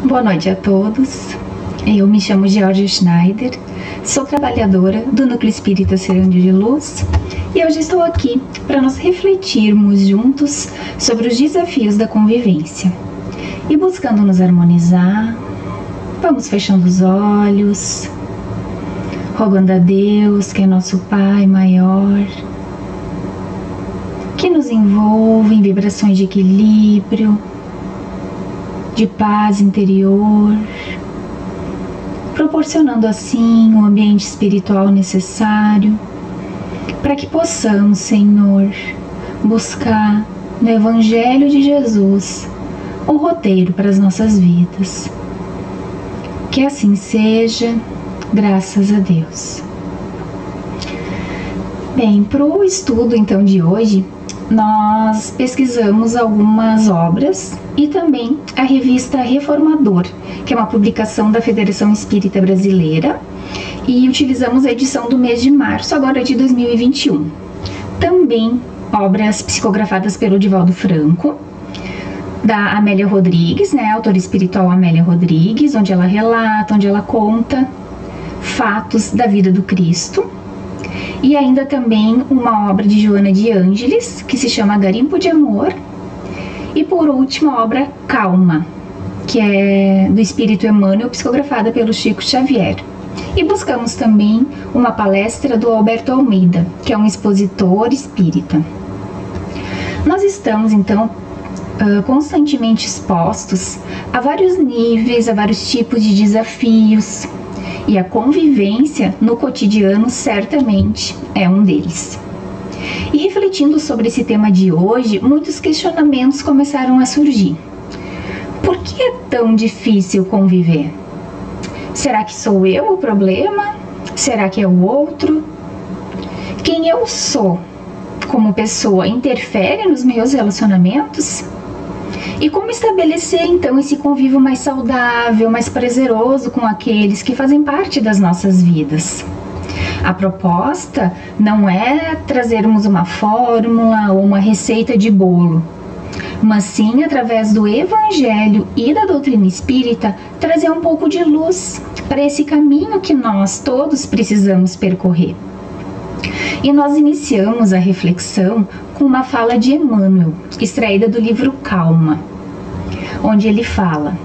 Boa noite a todos. Eu me chamo Georgia Schneider, sou trabalhadora do Núcleo Espírita Cirândio de Luz e hoje estou aqui para nós refletirmos juntos sobre os desafios da convivência. E buscando nos harmonizar, vamos fechando os olhos, rogando a Deus, que é nosso Pai maior, que nos envolva em vibrações de equilíbrio, de paz interior, proporcionando assim o ambiente espiritual necessário para que possamos, Senhor, buscar no Evangelho de Jesus o roteiro para as nossas vidas. Que assim seja, graças a Deus. Bem, para o estudo então de hoje, nós pesquisamos algumas obras e também a revista Reformador, que é uma publicação da Federação Espírita Brasileira, e utilizamos a edição do mês de março, agora de 2021. Também obras psicografadas pelo Divaldo Franco, da Amélia Rodrigues, a autora espiritual Amélia Rodrigues, onde ela relata, onde ela conta fatos da vida do Cristo. E ainda também uma obra de Joana de Ângeles, que se chama Garimpo de Amor. E por último, a obra Calma, que é do Espírito Emmanuel, psicografada pelo Chico Xavier. E buscamos também uma palestra do Alberto Almeida, que é um expositor espírita. Nós estamos, então, constantemente expostos a vários níveis, a vários tipos de desafios, e a convivência no cotidiano certamente é um deles. E refletindo sobre esse tema de hoje, muitos questionamentos começaram a surgir. Por que é tão difícil conviver? Será que sou eu o problema? Será que é o outro? Quem eu sou como pessoa interfere nos meus relacionamentos? E como estabelecer então esse convívio mais saudável, mais prazeroso com aqueles que fazem parte das nossas vidas? A proposta não é trazermos uma fórmula ou uma receita de bolo, mas sim, através do Evangelho e da doutrina espírita, trazer um pouco de luz para esse caminho que nós todos precisamos percorrer. E nós iniciamos a reflexão com uma fala de Emmanuel, extraída do livro Calma, onde ele fala: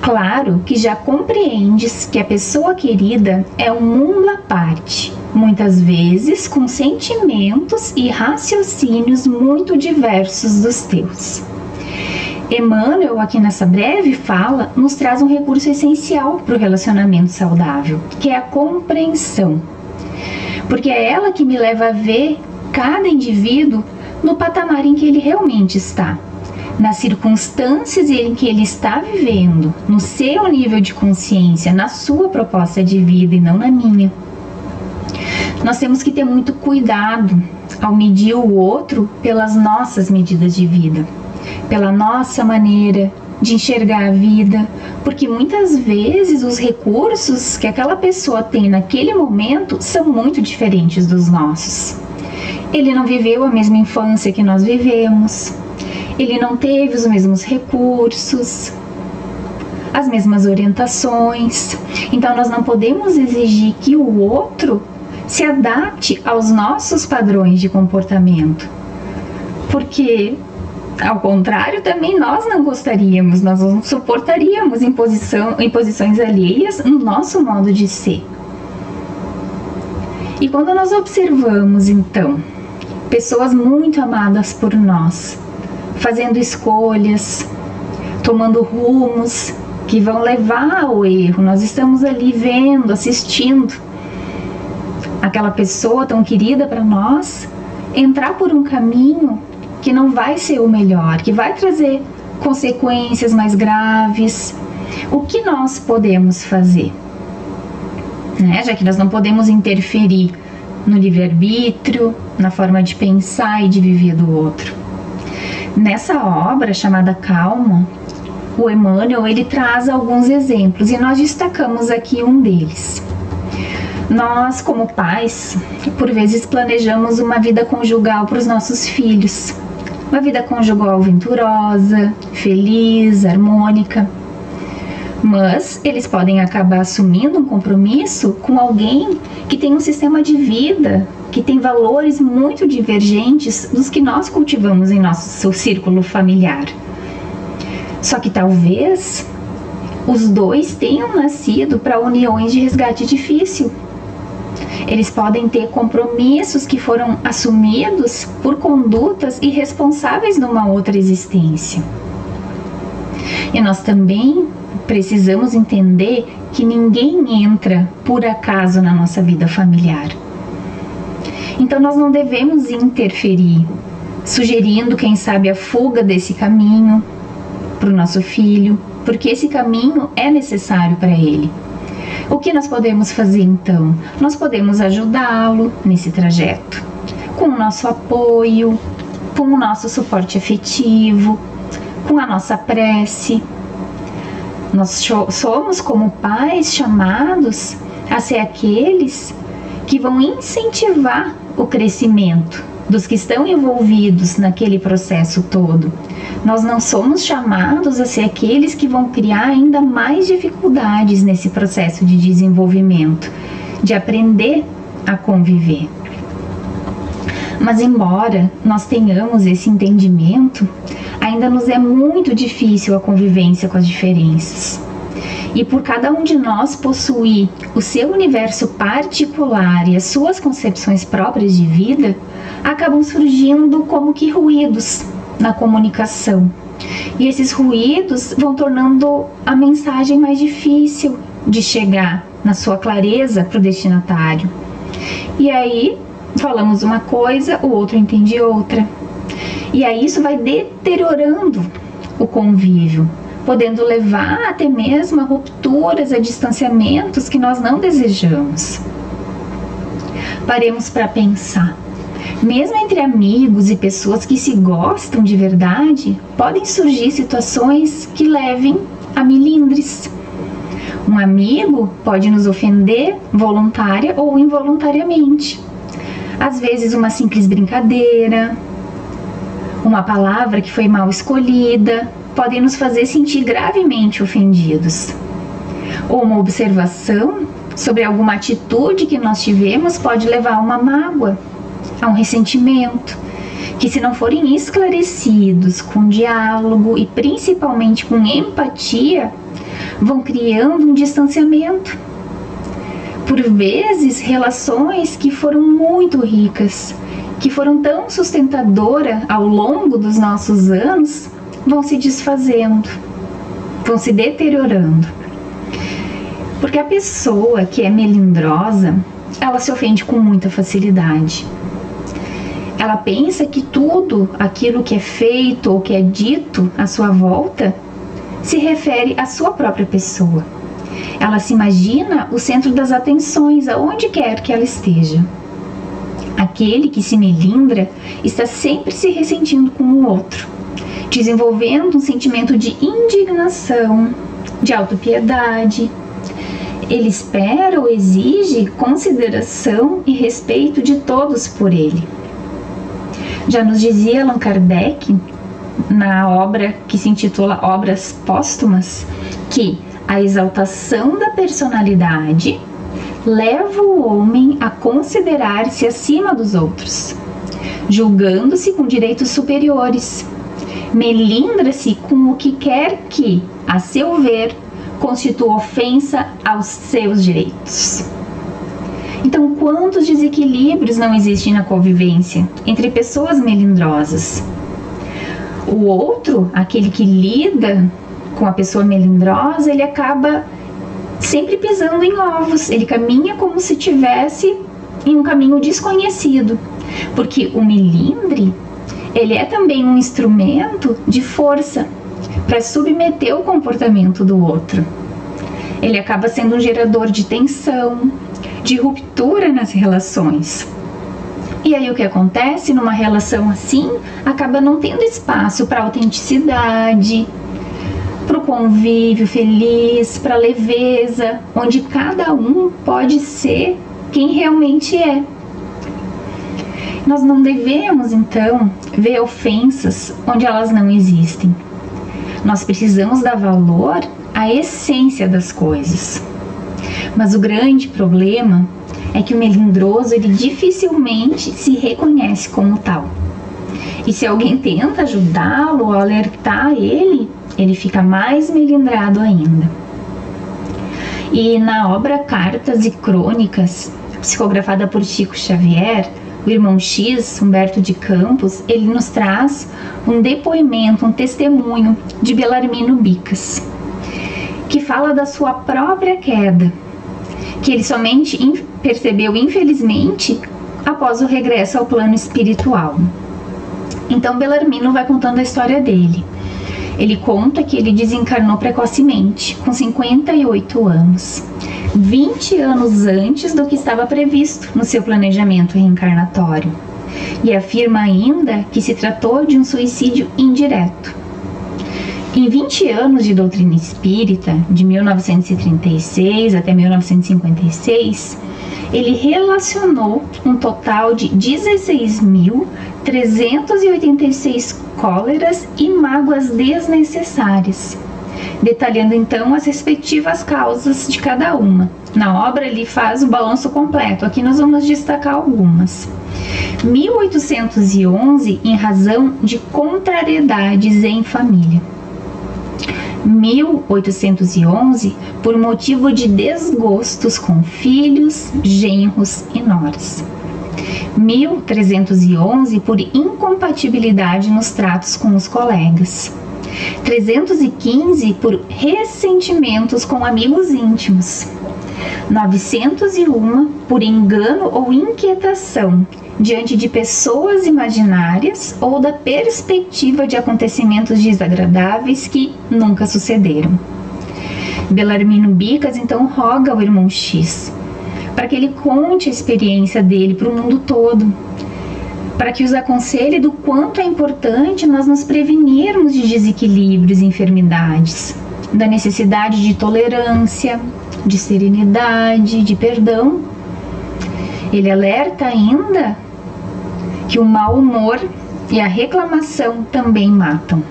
claro que já compreendes que a pessoa querida é um mundo à parte, muitas vezes com sentimentos e raciocínios muito diversos dos teus. Emmanuel, aqui nessa breve fala, nos traz um recurso essencial para o relacionamento saudável, que é a compreensão. Porque é ela que me leva a ver cada indivíduo no patamar em que ele realmente está, nas circunstâncias em que ele está vivendo, no seu nível de consciência, na sua proposta de vida e não na minha. Nós temos que ter muito cuidado ao medir o outro pelas nossas medidas de vida, pela nossa maneira de enxergar a vida, porque muitas vezes os recursos que aquela pessoa tem naquele momento são muito diferentes dos nossos. Ele não viveu a mesma infância que nós vivemos, ele não teve os mesmos recursos, as mesmas orientações. Então nós não podemos exigir que o outro se adapte aos nossos padrões de comportamento, porque ao contrário, também nós não gostaríamos, nós não suportaríamos imposições alheias no nosso modo de ser. E quando nós observamos, então, pessoas muito amadas por nós, fazendo escolhas, tomando rumos que vão levar ao erro, nós estamos ali vendo, assistindo aquela pessoa tão querida para nós entrar por um caminho que não vai ser o melhor, que vai trazer consequências mais graves. O que nós podemos fazer? Já que nós não podemos interferir no livre-arbítrio, na forma de pensar e de viver do outro. Nessa obra chamada Calma, o Emmanuel ele traz alguns exemplos e nós destacamos aqui um deles. Nós, como pais, por vezes planejamos uma vida conjugal para os nossos filhos. Uma vida conjugal venturosa, feliz, harmônica. Mas eles podem acabar assumindo um compromisso com alguém que tem um sistema de vida, que tem valores muito divergentes dos que nós cultivamos em nosso círculo familiar. Só que talvez os dois tenham nascido para uniões de resgate difícil. Eles podem ter compromissos que foram assumidos por condutas irresponsáveis numa outra existência. E nós também precisamos entender que ninguém entra por acaso na nossa vida familiar. Então nós não devemos interferir, sugerindo, quem sabe, a fuga desse caminho para o nosso filho, porque esse caminho é necessário para ele. O que nós podemos fazer então? Nós podemos ajudá-lo nesse trajeto, com o nosso apoio, com o nosso suporte afetivo, com a nossa prece. Nós somos, como pais, chamados a ser aqueles que vão incentivar o crescimento dos que estão envolvidos naquele processo todo. Nós não somos chamados a ser aqueles que vão criar ainda mais dificuldades nesse processo de desenvolvimento, de aprender a conviver. Mas embora nós tenhamos esse entendimento, ainda nos é muito difícil a convivência com as diferenças. E por cada um de nós possuir o seu universo particular e as suas concepções próprias de vida, acabam surgindo como que ruídos na comunicação. E esses ruídos vão tornando a mensagem mais difícil de chegar na sua clareza para o destinatário. E aí, falamos uma coisa, o outro entende outra. E aí isso vai deteriorando o convívio, podendo levar até mesmo a rupturas, a distanciamentos que nós não desejamos. Paremos para pensar. Mesmo entre amigos e pessoas que se gostam de verdade, podem surgir situações que levem a milindres. Um amigo pode nos ofender voluntária ou involuntariamente. Às vezes uma simples brincadeira, uma palavra que foi mal escolhida, podem nos fazer sentir gravemente ofendidos. Ou uma observação sobre alguma atitude que nós tivemos pode levar a uma mágoa, a um ressentimento, que se não forem esclarecidos com diálogo e principalmente com empatia, vão criando um distanciamento. Por vezes, relações que foram muito ricas, que foram tão sustentadoras ao longo dos nossos anos, vão se desfazendo, vão se deteriorando. Porque a pessoa que é melindrosa, ela se ofende com muita facilidade. Ela pensa que tudo aquilo que é feito ou que é dito à sua volta se refere à sua própria pessoa. Ela se imagina o centro das atenções, aonde quer que ela esteja. Aquele que se melindra está sempre se ressentindo com o outro, desenvolvendo um sentimento de indignação, de autopiedade. Ele espera ou exige consideração e respeito de todos por ele. Já nos dizia Allan Kardec, na obra que se intitula Obras Póstumas, que a exaltação da personalidade leva o homem a considerar-se acima dos outros, julgando-se com direitos superiores. Melindra-se com o que quer que, a seu ver, constitua ofensa aos seus direitos. Então, quantos desequilíbrios não existem na convivência entre pessoas melindrosas? O outro, aquele que lida com a pessoa melindrosa, ele acaba sempre pisando em ovos. Ele caminha como se estivesse em um caminho desconhecido, porque o melindre, ele é também um instrumento de força para submeter o comportamento do outro. Ele acaba sendo um gerador de tensão, de ruptura nas relações. E aí o que acontece numa relação assim? Acaba não tendo espaço para autenticidade, para o convívio feliz, para a leveza, onde cada um pode ser quem realmente é. Nós não devemos, então, ver ofensas onde elas não existem. Nós precisamos dar valor à essência das coisas. Mas o grande problema é que o melindroso, ele dificilmente se reconhece como tal. E se alguém tenta ajudá-lo ou alertar ele, ele fica mais melindrado ainda. E na obra Cartas e Crônicas, psicografada por Chico Xavier, o irmão X, Humberto de Campos, ele nos traz um depoimento, um testemunho de Belarmino Bicas, que fala da sua própria queda, que ele somente percebeu, infelizmente, após o regresso ao plano espiritual. Então Belarmino vai contando a história dele. Ele conta que ele desencarnou precocemente, com 58 anos, 20 anos antes do que estava previsto no seu planejamento reencarnatório. E afirma ainda que se tratou de um suicídio indireto. Em 20 anos de doutrina espírita, de 1936 até 1956, ele relacionou um total de 16.386 cóleras e mágoas desnecessárias, detalhando então as respectivas causas de cada uma. Na obra ele faz o balanço completo, aqui nós vamos destacar algumas. 1811 em razão de contrariedades em família. 1811 por motivo de desgostos com filhos, genros e noras. 1311 por incompatibilidade nos tratos com os colegas. 315 por ressentimentos com amigos íntimos. 901 por engano ou inquietação diante de pessoas imaginárias ou da perspectiva de acontecimentos desagradáveis que nunca sucederam. Belarmino Bicas então roga ao irmão X para que ele conte a experiência dele para o mundo todo, para que os aconselhe do quanto é importante nós nos prevenirmos de desequilíbrios e enfermidades, da necessidade de tolerância, de serenidade, de perdão. Ele alerta ainda que o mau humor e a reclamação também matam.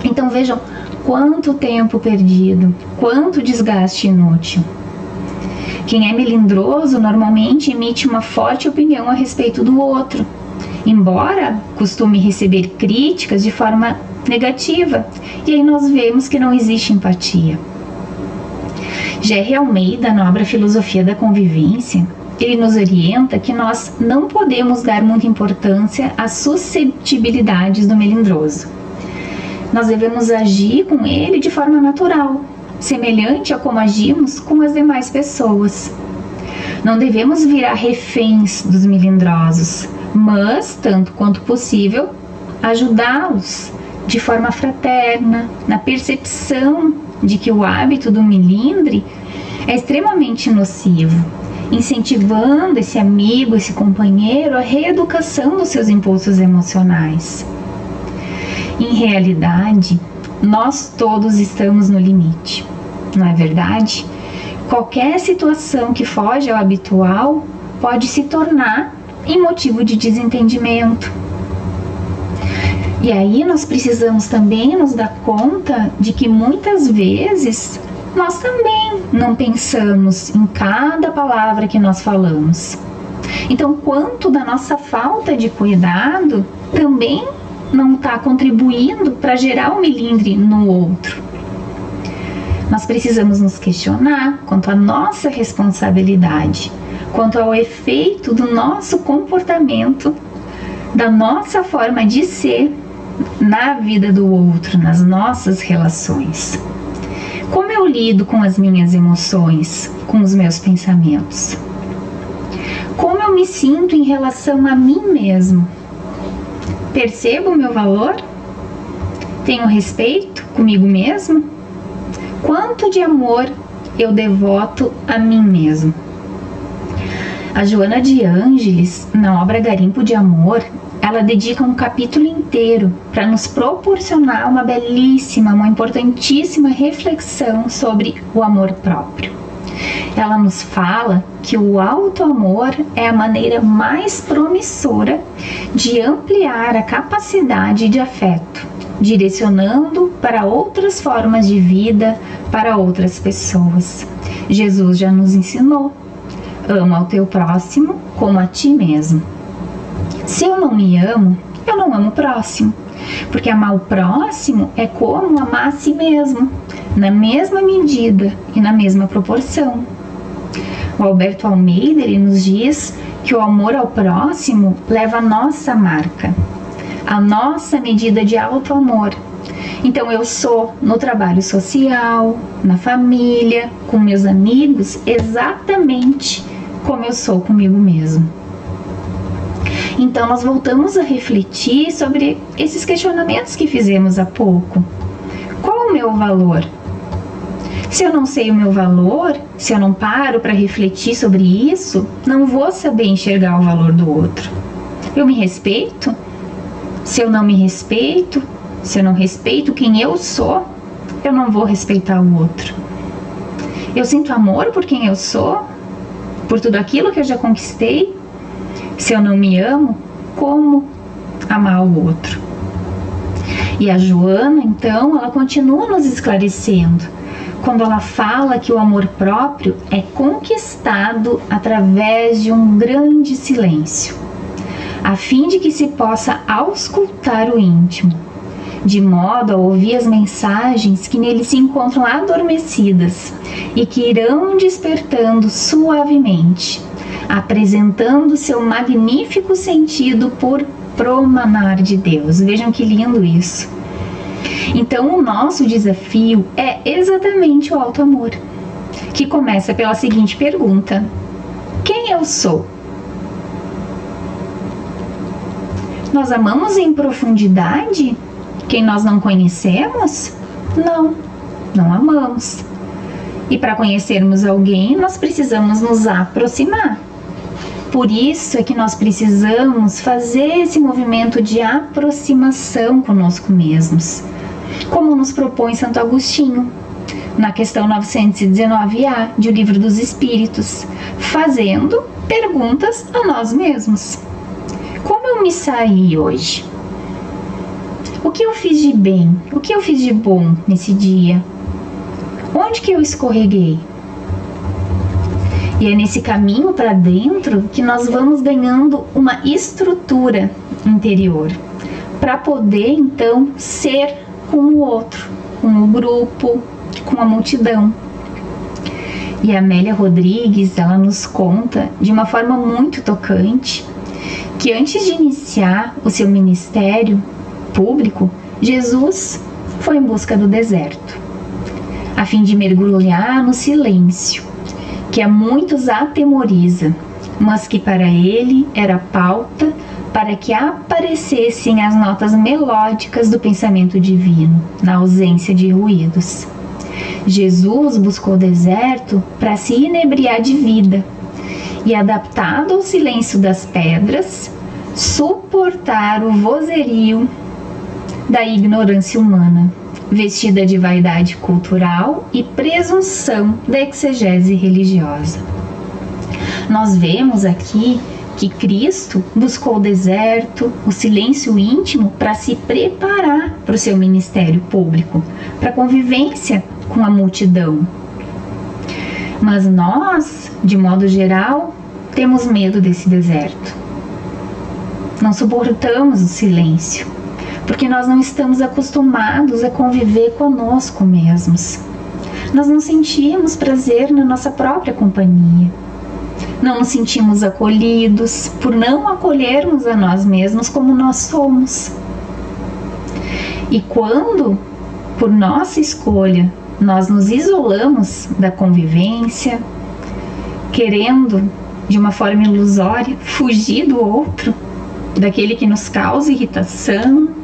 Então vejam quanto tempo perdido, quanto desgaste inútil. Quem é melindroso normalmente emite uma forte opinião a respeito do outro, embora costume receber críticas de forma negativa, e aí nós vemos que não existe empatia. G.R. Almeida, na obra Filosofia da Convivência, ele nos orienta que nós não podemos dar muita importância às susceptibilidades do melindroso. Nós devemos agir com ele de forma natural, semelhante a como agimos com as demais pessoas. Não devemos virar reféns dos melindrosos, mas, tanto quanto possível, ajudá-los de forma fraterna, na percepção de que o hábito do melindre é extremamente nocivo, incentivando esse amigo, esse companheiro à reeducação dos seus impulsos emocionais. Em realidade, nós todos estamos no limite, não é verdade? Qualquer situação que foge ao habitual pode se tornar em motivo de desentendimento. E aí nós precisamos também nos dar conta de que muitas vezes nós também não pensamos em cada palavra que nós falamos. Então, quanto da nossa falta de cuidado também não está contribuindo para gerar um melindre no outro. Nós precisamos nos questionar quanto à nossa responsabilidade, quanto ao efeito do nosso comportamento, da nossa forma de ser na vida do outro, nas nossas relações. Como eu lido com as minhas emoções, com os meus pensamentos? Como eu me sinto em relação a mim mesmo? Percebo o meu valor? Tenho respeito comigo mesmo? Quanto de amor eu devoto a mim mesmo? A Joana de Ângeles, na obra Garimpo de Amor, ela dedica um capítulo inteiro para nos proporcionar uma belíssima, uma importantíssima reflexão sobre o amor próprio. Ela nos fala que o auto-amor é a maneira mais promissora de ampliar a capacidade de afeto, direcionando para outras formas de vida, para outras pessoas. Jesus já nos ensinou: ama o teu próximo como a ti mesmo. Se eu não me amo, eu não amo o próximo, porque amar o próximo é como amar a si mesmo, na mesma medida e na mesma proporção. O Alberto Almeida, ele nos diz que o amor ao próximo leva a nossa marca, a nossa medida de auto-amor. Então eu sou no trabalho social, na família, com meus amigos, exatamente como eu sou comigo mesmo. Então nós voltamos a refletir sobre esses questionamentos que fizemos há pouco. Qual o meu valor? Se eu não sei o meu valor, se eu não paro para refletir sobre isso, não vou saber enxergar o valor do outro. Eu me respeito? Se eu não me respeito, se eu não respeito quem eu sou, eu não vou respeitar o outro. Eu sinto amor por quem eu sou, por tudo aquilo que eu já conquistei. Se eu não me amo, como amar o outro? E a Joana, então, ela continua nos esclarecendo, quando ela fala que o amor próprio é conquistado através de um grande silêncio, a fim de que se possa auscultar o íntimo, de modo a ouvir as mensagens que nele se encontram adormecidas e que irão despertando suavemente, apresentando seu magnífico sentido por promanar de Deus. Vejam que lindo isso. Então o nosso desafio é exatamente o auto-amor, que começa pela seguinte pergunta: quem eu sou? Nós amamos em profundidade quem nós não conhecemos? Não, não amamos. E para conhecermos alguém, nós precisamos nos aproximar. Por isso é que nós precisamos fazer esse movimento de aproximação conosco mesmos, como nos propõe Santo Agostinho, na questão 919A de O Livro dos Espíritos, fazendo perguntas a nós mesmos. Como eu me saí hoje? O que eu fiz de bem? O que eu fiz de bom nesse dia? Onde que eu escorreguei? E é nesse caminho para dentro que nós vamos ganhando uma estrutura interior para poder então ser com o outro, com o grupo, com a multidão. E a Amélia Rodrigues, ela nos conta de uma forma muito tocante que antes de iniciar o seu ministério público, Jesus foi em busca do deserto, a fim de mergulhar no silêncio, que a muitos atemoriza, mas que para ele era pauta para que aparecessem as notas melódicas do pensamento divino, na ausência de ruídos. Jesus buscou o deserto para se inebriar de vida e, adaptado ao silêncio das pedras, suportar o vozerio da ignorância humana, vestida de vaidade cultural e presunção da exegese religiosa. Nós vemos aqui que Cristo buscou o deserto, o silêncio íntimo, para se preparar para o seu ministério público, para a convivência com a multidão. Mas nós, de modo geral, temos medo desse deserto. Não suportamos o silêncio, porque nós não estamos acostumados a conviver conosco mesmos. Nós não sentimos prazer na nossa própria companhia. Não nos sentimos acolhidos por não acolhermos a nós mesmos como nós somos. E quando, por nossa escolha, nós nos isolamos da convivência, querendo, de uma forma ilusória, fugir do outro, daquele que nos causa irritação,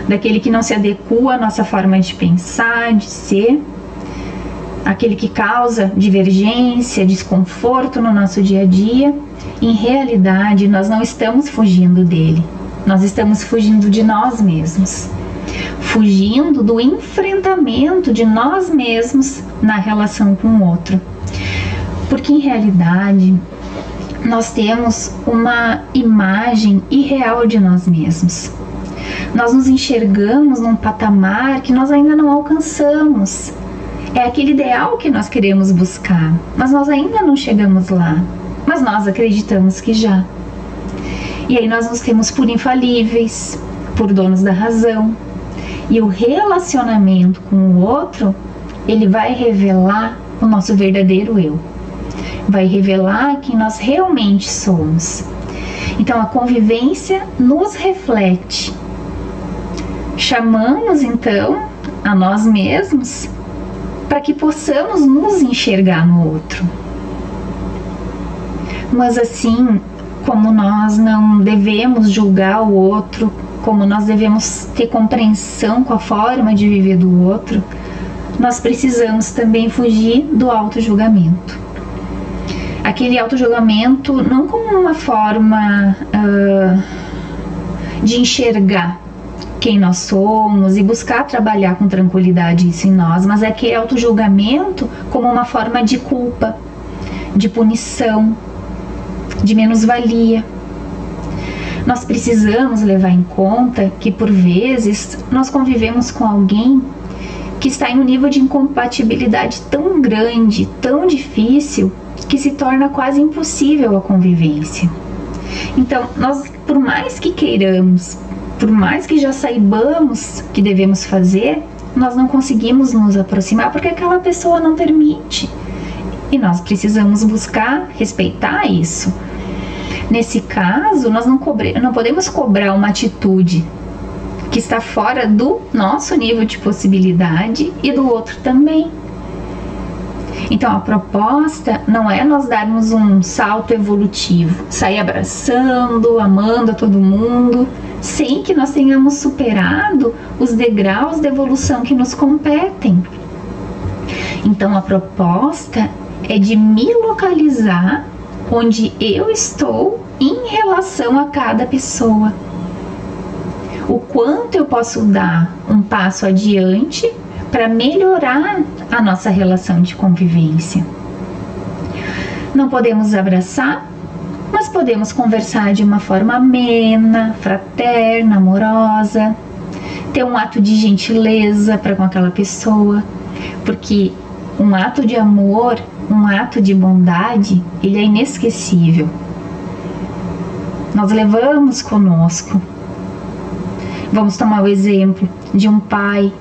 daquele que não se adequa à nossa forma de pensar, de ser, aquele que causa divergência, desconforto no nosso dia a dia, em realidade nós não estamos fugindo dele, nós estamos fugindo de nós mesmos, fugindo do enfrentamento de nós mesmos na relação com o outro, porque em realidade nós temos uma imagem irreal de nós mesmos. Nós nos enxergamos num patamar que nós ainda não alcançamos. É aquele ideal que nós queremos buscar, mas nós ainda não chegamos lá. Mas nós acreditamos que já. E aí nós nos temos por infalíveis, por donos da razão. E o relacionamento com o outro, ele vai revelar o nosso verdadeiro eu. Vai revelar quem nós realmente somos. Então a convivência nos reflete. Chamamos então a nós mesmos para que possamos nos enxergar no outro. Mas assim, como nós não devemos julgar o outro, como nós devemos ter compreensão com a forma de viver do outro, nós precisamos também fugir do auto-julgamento. Aquele auto-julgamento não como uma forma de enxergar quem nós somos e buscar trabalhar com tranquilidade isso em nós, mas é aquele auto-julgamento como uma forma de culpa, de punição, de menos-valia. Nós precisamos levar em conta que, por vezes, nós convivemos com alguém que está em um nível de incompatibilidade tão grande, tão difícil, que se torna quase impossível a convivência. Então, nós, por mais que queiramos, por mais que já saibamos que devemos fazer, nós não conseguimos nos aproximar porque aquela pessoa não permite. E nós precisamos buscar respeitar isso. Nesse caso, nós não podemos cobrar uma atitude que está fora do nosso nível de possibilidade e do outro também. Então a proposta não é nós darmos um salto evolutivo, sair abraçando, amando a todo mundo, sem que nós tenhamos superado os degraus de evolução que nos competem. Então a proposta é de me localizar onde eu estou em relação a cada pessoa. O quanto eu posso dar um passo adiante para melhorar a nossa relação de convivência. Não podemos abraçar, mas podemos conversar de uma forma amena, fraterna, amorosa, ter um ato de gentileza para com aquela pessoa, porque um ato de amor, um ato de bondade, ele é inesquecível. Nós levamos conosco. Vamos tomar o exemplo de um pai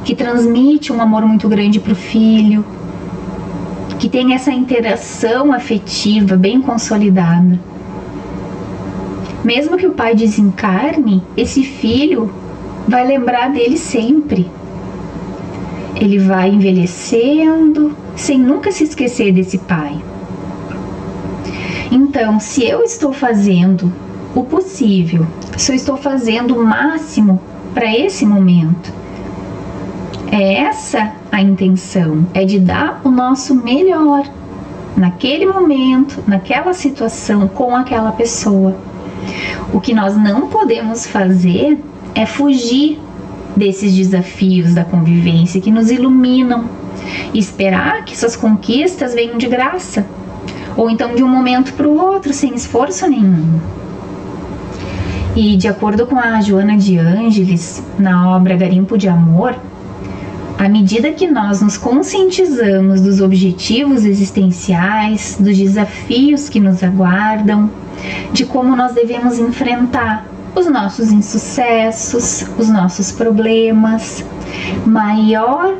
que transmite um amor muito grande para o filho, que tem essa interação afetiva bem consolidada. Mesmo que o pai desencarne, esse filho vai lembrar dele sempre. Ele vai envelhecendo sem nunca se esquecer desse pai. Então, se eu estou fazendo o possível, se eu estou fazendo o máximo para esse momento, é essa a intenção, é de dar o nosso melhor naquele momento, naquela situação, com aquela pessoa. O que nós não podemos fazer é fugir desses desafios da convivência que nos iluminam e esperar que essas conquistas venham de graça, ou então de um momento para o outro, sem esforço nenhum. E de acordo com a Joana de Ângeles, na obra Garimpo de Amor, à medida que nós nos conscientizamos dos objetivos existenciais, dos desafios que nos aguardam, de como nós devemos enfrentar os nossos insucessos, os nossos problemas, maior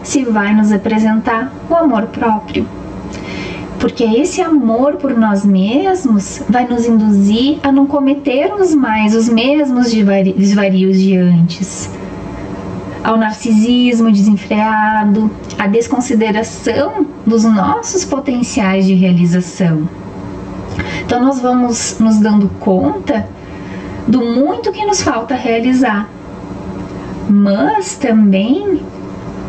se vai nos apresentar o amor próprio. Porque esse amor por nós mesmos vai nos induzir a não cometermos mais os mesmos desvarios de antes, ao narcisismo desenfreado, à desconsideração dos nossos potenciais de realização. Então nós vamos nos dando conta do muito que nos falta realizar, mas também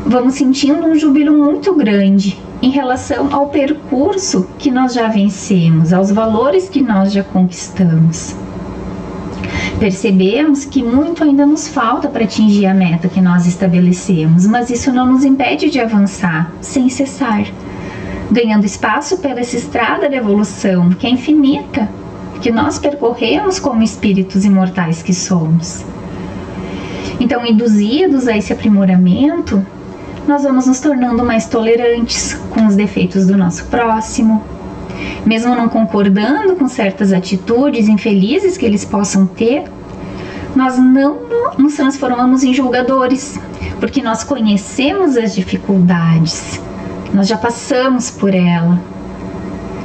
vamos sentindo um júbilo muito grande em relação ao percurso que nós já vencemos, aos valores que nós já conquistamos. Percebemos que muito ainda nos falta para atingir a meta que nós estabelecemos, mas isso não nos impede de avançar sem cessar, ganhando espaço pela essa estrada da evolução, que é infinita, que nós percorremos como espíritos imortais que somos. Então, induzidos a esse aprimoramento, nós vamos nos tornando mais tolerantes com os defeitos do nosso próximo, mesmo não concordando com certas atitudes infelizes que eles possam ter. Nós não nos transformamos em julgadores, porque nós conhecemos as dificuldades, nós já passamos por ela,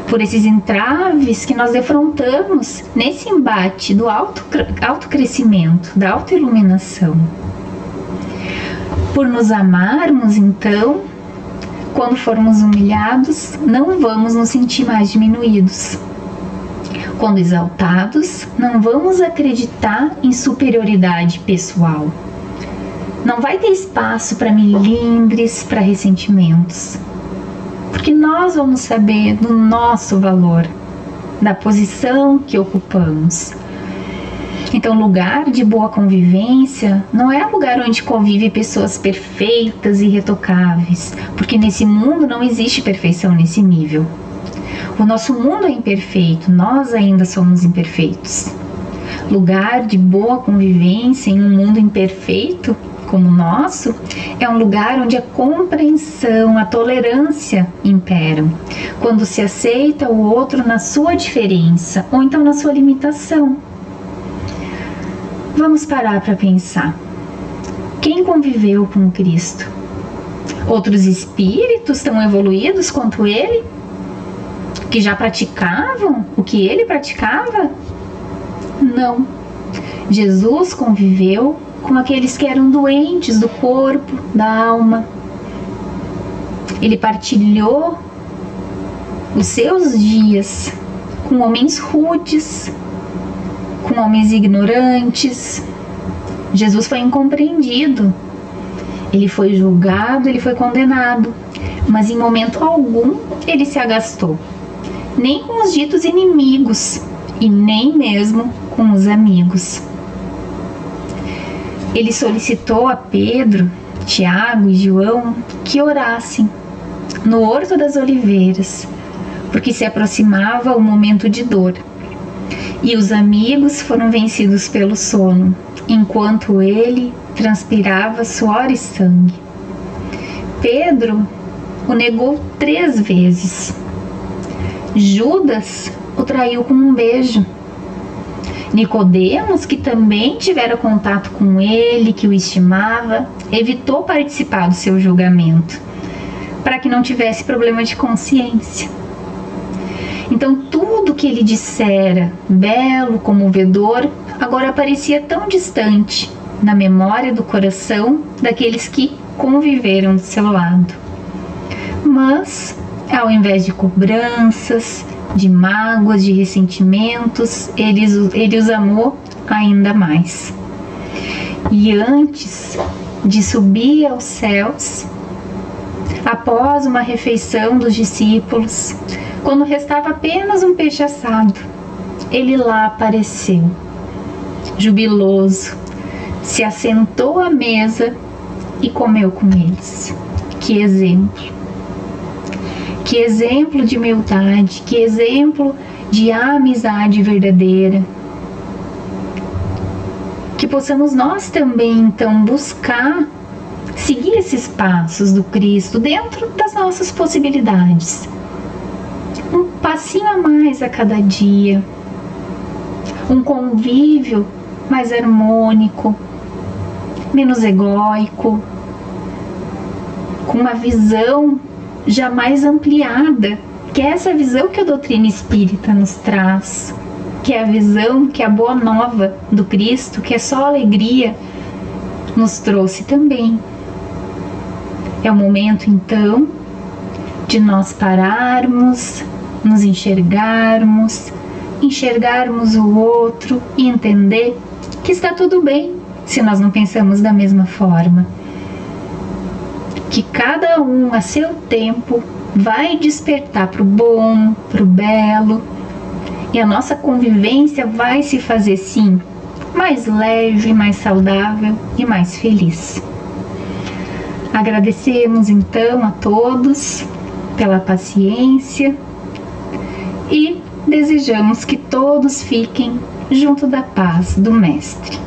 por esses entraves que nós defrontamos nesse embate do autocrescimento, da autoiluminação. Por nos amarmos, então, quando formos humilhados, não vamos nos sentir mais diminuídos. Quando exaltados, não vamos acreditar em superioridade pessoal. Não vai ter espaço para melindres, para ressentimentos. Porque nós vamos saber do nosso valor, da posição que ocupamos. Então, lugar de boa convivência não é lugar onde convive pessoas perfeitas e irretocáveis, porque nesse mundo não existe perfeição nesse nível. O nosso mundo é imperfeito, nós ainda somos imperfeitos. Lugar de boa convivência em um mundo imperfeito como o nosso é um lugar onde a compreensão, a tolerância imperam, quando se aceita o outro na sua diferença ou então na sua limitação. Vamos parar para pensar. Quem conviveu com Cristo? Outros espíritos tão evoluídos quanto ele? Que já praticavam o que ele praticava? Não. Jesus conviveu com aqueles que eram doentes do corpo, da alma. Ele partilhou os seus dias com homens rudes, com homens ignorantes. Jesus foi incompreendido. Ele foi julgado, ele foi condenado, mas em momento algum ele se agastou. Nem com os ditos inimigos e nem mesmo com os amigos. Ele solicitou a Pedro, Tiago e João que orassem no Horto das Oliveiras, porque se aproximava o momento de dor. E os amigos foram vencidos pelo sono, enquanto ele transpirava suor e sangue. Pedro o negou 3 vezes. Judas o traiu com um beijo. Nicodemos, que também tivera contato com ele, que o estimava, evitou participar do seu julgamento, para que não tivesse problema de consciência. Então tudo que ele dissera, belo, comovedor, agora parecia tão distante na memória do coração daqueles que conviveram do seu lado. Mas, ao invés de cobranças, de mágoas, de ressentimentos, ele os amou ainda mais. E antes de subir aos céus, após uma refeição dos discípulos, quando restava apenas um peixe assado, ele lá apareceu, jubiloso, se assentou à mesa e comeu com eles. Que exemplo! Que exemplo de humildade, que exemplo de amizade verdadeira. Que possamos nós também, então, buscar seguir esses passos do Cristo dentro das nossas possibilidades. Um passinho a mais a cada dia. Um convívio mais harmônico, menos egóico, com uma visão já mais ampliada, que é essa visão que a doutrina espírita nos traz, que é a visão que a boa nova do Cristo, que é só alegria, nos trouxe também. É o momento, então, de nós pararmos, nos enxergarmos o outro e entender que está tudo bem se nós não pensamos da mesma forma. Que cada um a seu tempo vai despertar para o bom, para o belo, e a nossa convivência vai se fazer sim mais leve, mais saudável e mais feliz. Agradecemos então a todos pela paciência e desejamos que todos fiquem junto da paz do Mestre.